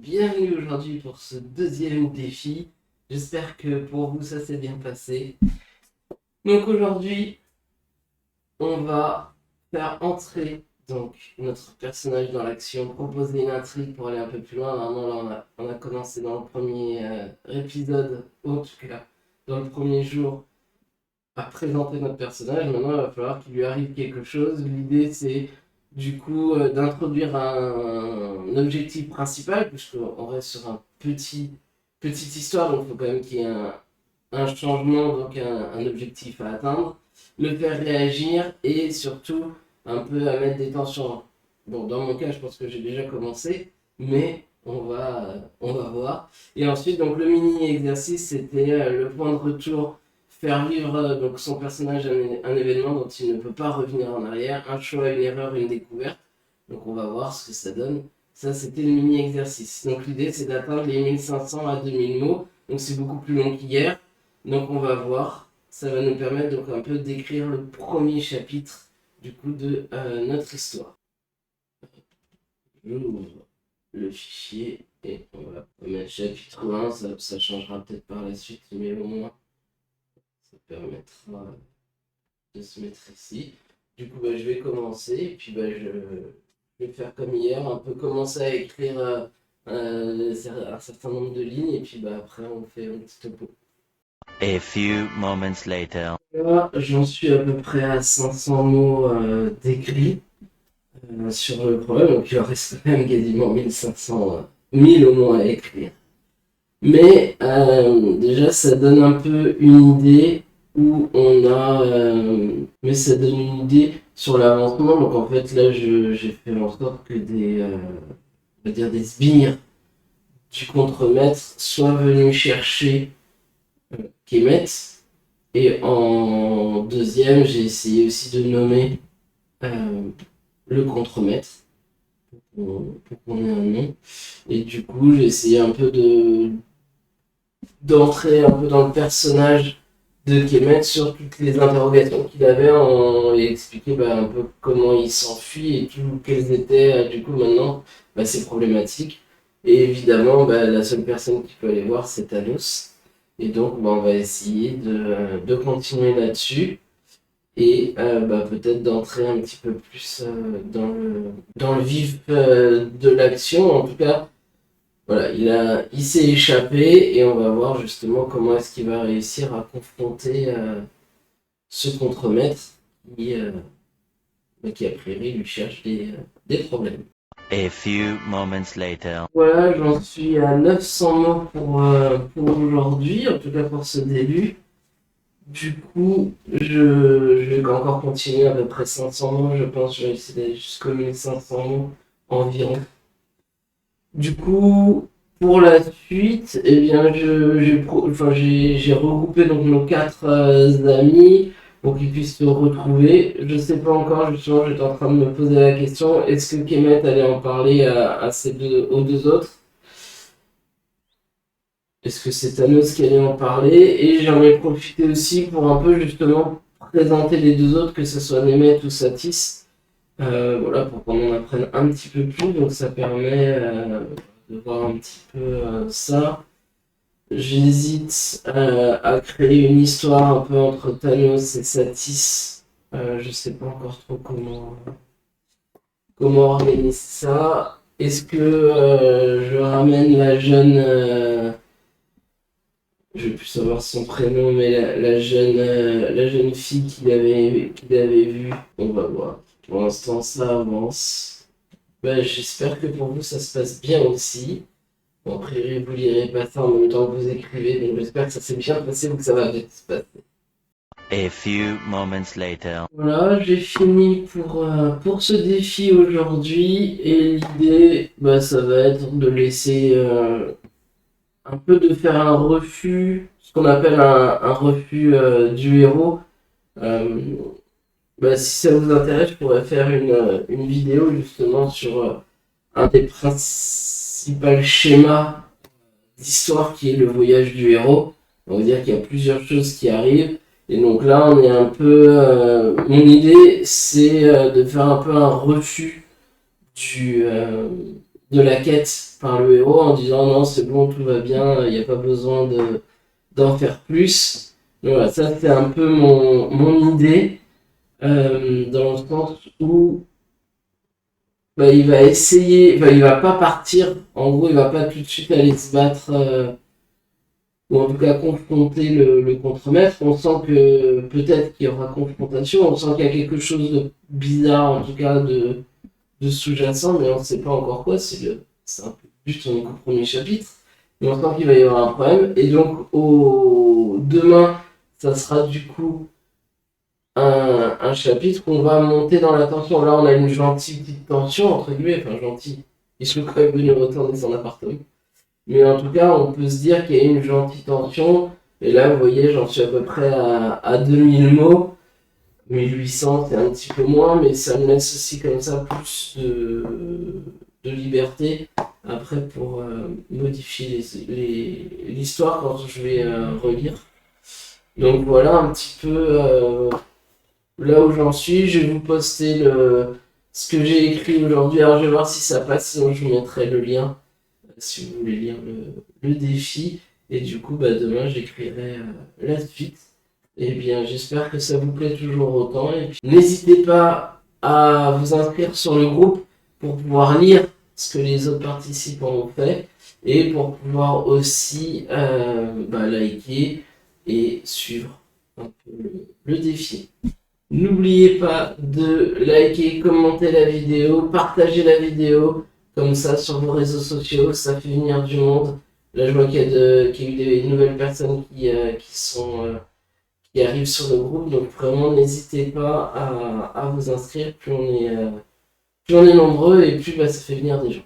Bienvenue aujourd'hui pour ce deuxième défi. J'espère que pour vous ça s'est bien passé. Donc aujourd'hui, on va faire entrer notre personnage dans l'action, proposer une intrigue pour aller un peu plus loin. Normalement là on a commencé dans le premier épisode, en tout cas dans le premier jour, à présenter notre personnage. Maintenant il va falloir qu'il lui arrive quelque chose. L'idée c'est du coup d'introduire un objectif principal, puisqu'on reste sur un petite histoire, donc il faut quand même qu'il y ait un changement, donc un objectif à atteindre, le faire réagir et surtout un peu à mettre des tensions. Bon, dans mon cas, je pense que j'ai déjà commencé, mais on va voir. Et ensuite, donc le mini-exercice, c'était le point de retour, faire vivre donc son personnage un événement dont il ne peut pas revenir en arrière, un choix, une erreur, une découverte. Donc on va voir ce que ça donne. Ça, c'était le mini-exercice. Donc l'idée, c'est d'atteindre les 1500 à 2000 mots. Donc c'est beaucoup plus long qu'hier. Donc on va voir. Ça va nous permettre donc un peu d'écrire le premier chapitre du coup de notre histoire. J'ouvre le fichier et on va mettre chapitre 1. Ça changera peut-être par la suite, mais au moins ça permettra de se mettre ici. Du coup, je vais commencer et puis je vais faire comme hier, un peu commencer à écrire un certain nombre de lignes et puis après on fait un petit topo. A few moments later. Là, j'en suis à peu près à 500 mots d'écrits sur le problème, donc il en reste quand même quasiment 1500, 1000 au moins à écrire. Mais déjà, ça donne un peu une idée où on a. Mais ça donne une idée sur l'avancement. Donc en fait, là, j'ai fait en sorte que on va dire des sbires du contremaître soient venus chercher Kemet. Et en deuxième, j'ai essayé aussi de nommer euh, le contremaître pour qu'on ait un nom. Et du coup, j'ai essayé un peu d'entrer un peu dans le personnage de Kemet sur toutes les interrogations qu'il avait et expliquer un peu comment il s'enfuit et tout, quelles étaient du coup maintenant ses problématiques. Et évidemment, la seule personne qui peut aller voir, c'est Thanos. Et donc, on va essayer de continuer là-dessus et peut-être d'entrer un petit peu plus dans le vif de l'action. En tout cas, voilà, il s'est échappé et on va voir justement comment est-ce qu'il va réussir à confronter ce contremaître qui, qui a priori lui cherche des problèmes. A few moments later. Voilà, j'en suis à 900 mots pour aujourd'hui, en tout cas pour ce début. Du coup, je vais encore continuer à peu près 500 mots, je pense que je vais essayer d'aller jusqu'aux 1500 mots environ. Du coup, pour la suite, eh bien, j'ai regroupé donc nos quatre amis pour qu'ils puissent se retrouver. Je sais pas encore, justement, j'étais en train de me poser la question, est-ce que Kemet allait en parler aux deux autres? Est-ce que c'est Thanos qui allait en parler? Et j'en ai profité aussi pour un peu justement présenter les deux autres, que ce soit Nemet ou Satis. Voilà, pour qu'on en apprenne un petit peu plus. Donc ça permet de voir un petit peu ça. J'hésite à créer une histoire un peu entre Thanos et Satis. Je sais pas encore trop comment organiser ça. Est-ce que je ramène la jeune je vais plus savoir son prénom, mais la jeune fille qu'il avait vue, on va voir. Pour l'instant, ça avance. J'espère que pour vous, ça se passe bien aussi. Bon, a priori, vous lirez pas ça en même temps que vous écrivez, donc j'espère que ça s'est bien passé ou que ça va bien se passer. A few moments later. Voilà, j'ai fini pour ce défi aujourd'hui, et l'idée, ça va être de laisser un peu de faire un refus, ce qu'on appelle un refus du héros. Euh, Si ça vous intéresse, je pourrais faire une vidéo justement sur un des principaux schémas d'histoire qui est le voyage du héros. On va dire qu'il y a plusieurs choses qui arrivent. Et donc là, on est un peu. Mon idée, c'est de faire un peu un refus du, euh, de la quête par le héros en disant non, c'est bon, tout va bien, il n'y a pas besoin d'en faire plus. Donc voilà, ça c'est un peu mon idée, dans le sens où bah, il va essayer, bah, il va pas partir, en gros, il va pas tout de suite aller se battre, ou en tout cas confronter le contremaître. On sent que peut-être qu'il y aura confrontation, on sent qu'il y a quelque chose de bizarre, en tout cas de sous-jacent, mais on ne sait pas encore quoi, c'est un peu le but au premier chapitre. Mais on sent qu'il va y avoir un problème, et donc demain, ça sera du coup un chapitre qu'on va monter dans la tension. Là, on a une gentille petite tension, entre guillemets, enfin gentille. Il se quand même venu retourner son appartement. Mais en tout cas, on peut se dire qu'il y a une gentille tension. Et là, vous voyez, j'en suis à peu près à 2000 mots. 1800, c'est un petit peu moins, mais ça me laisse aussi comme ça plus de liberté après pour modifier l'histoire quand je vais relire. Donc voilà un petit peu là où j'en suis. Je vais vous poster ce que j'ai écrit aujourd'hui. Alors je vais voir si ça passe, sinon je vous mettrai le lien si vous voulez lire le défi. Et du coup, bah, demain j'écrirai la suite. Et bien, j'espère que ça vous plaît toujours autant. Et puis, n'hésitez pas à vous inscrire sur le groupe pour pouvoir lire ce que les autres participants ont fait et pour pouvoir aussi liker et suivre un peu le défi. N'oubliez pas de liker, commenter la vidéo, partager la vidéo, comme ça sur vos réseaux sociaux, ça fait venir du monde. Là, je vois qu'il y a eu des nouvelles personnes qui arrivent sur le groupe, donc vraiment n'hésitez pas à vous inscrire, plus on est nombreux et plus bah, ça fait venir des gens.